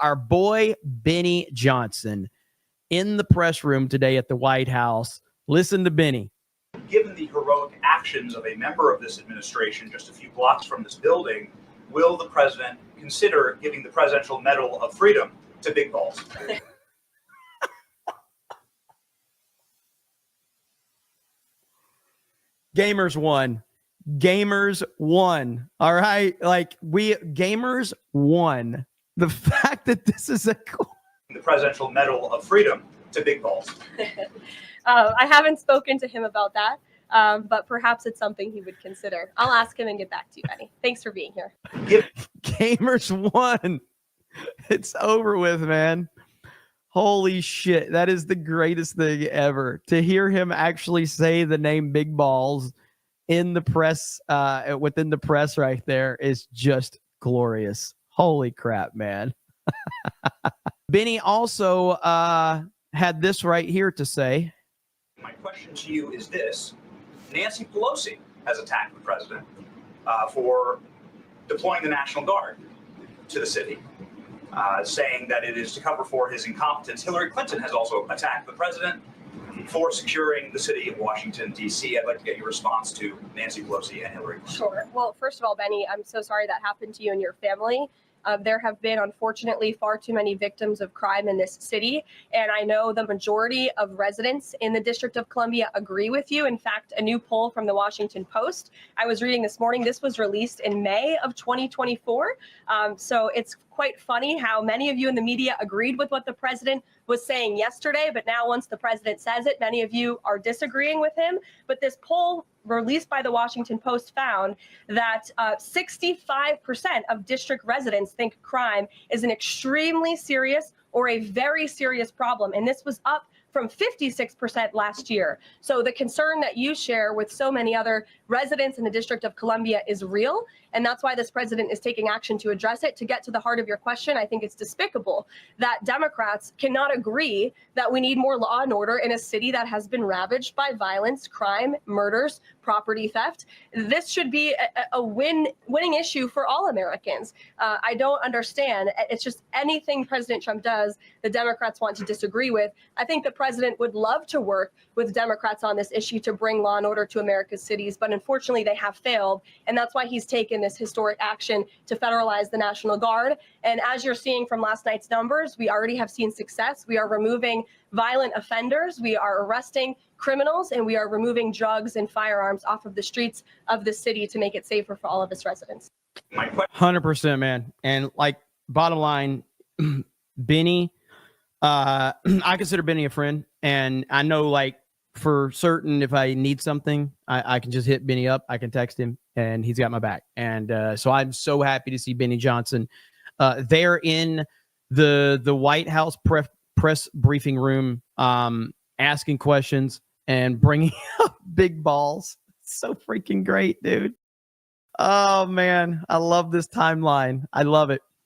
our boy Benny Johnson in the press room today at the White House. Listen to Benny. Given the heroic actions of a member of this administration just a few blocks from this building, will the president consider giving the Presidential Medal of Freedom to Big Balls? Gamers won. Gamers won. All right. Like, we gamers won. The fact that this is the Presidential Medal of Freedom to Big Balls. I haven't spoken to him about that, but perhaps it's something he would consider. I'll ask him and get back to you, Benny. Thanks for being here. Gamers won. It's over with, man. Holy shit. That is the greatest thing ever. To hear him actually say the name Big Balls in the press, within the press right there is just glorious. Holy crap, man. Benny also had this right here to say. My question to you is this. Nancy Pelosi has attacked the president for deploying the National Guard to the city, saying that it is to cover for his incompetence. Hillary Clinton has also attacked the president for securing the city of Washington, D.C. I'd like to get your response to Nancy Pelosi and Hillary Clinton. Sure. Well, first of all, Benny, I'm so sorry that happened to you and your family. There have been, unfortunately, far too many victims of crime in this city. And I know the majority of residents in the District of Columbia agree with you. In fact, a new poll from the Washington Post I was reading this morning, this was released in May of 2024. So it's quite funny how many of you in the media agreed with what the president was saying yesterday. But now once the president says it, many of you are disagreeing with him. But this poll released by the Washington Post found that 65% of district residents think crime is an extremely serious or a very serious problem. And this was up from 56% last year. So the concern that you share with so many other residents in the District of Columbia is real. And that's why this president is taking action to address it. To get to the heart of your question, I think it's despicable that Democrats cannot agree that we need more law and order in a city that has been ravaged by violence, crime, murders, property theft. This should be a winning issue for all Americans. I don't understand. It's just anything President Trump does, the Democrats want to disagree with. I think the president would love to work with Democrats on this issue to bring law and order to America's cities, but unfortunately they have failed. And that's why he's taken this historic action to federalize the National Guard. And as you're seeing from last night's numbers, we already have seen success. We are removing violent offenders. We are arresting criminals, and we are removing drugs and firearms off of the streets of the city to make it safer for all of its residents. 100%, man. And like, bottom line, Benny, I consider Benny a friend, and I know, like, for certain, if I need something, I can just hit Benny up. I can text him, and he's got my back. And so I'm so happy to see Benny Johnson there in the White House press briefing room, asking questions and bringing up Big Balls. So freaking great, dude. Oh, man. I love this timeline. I love it.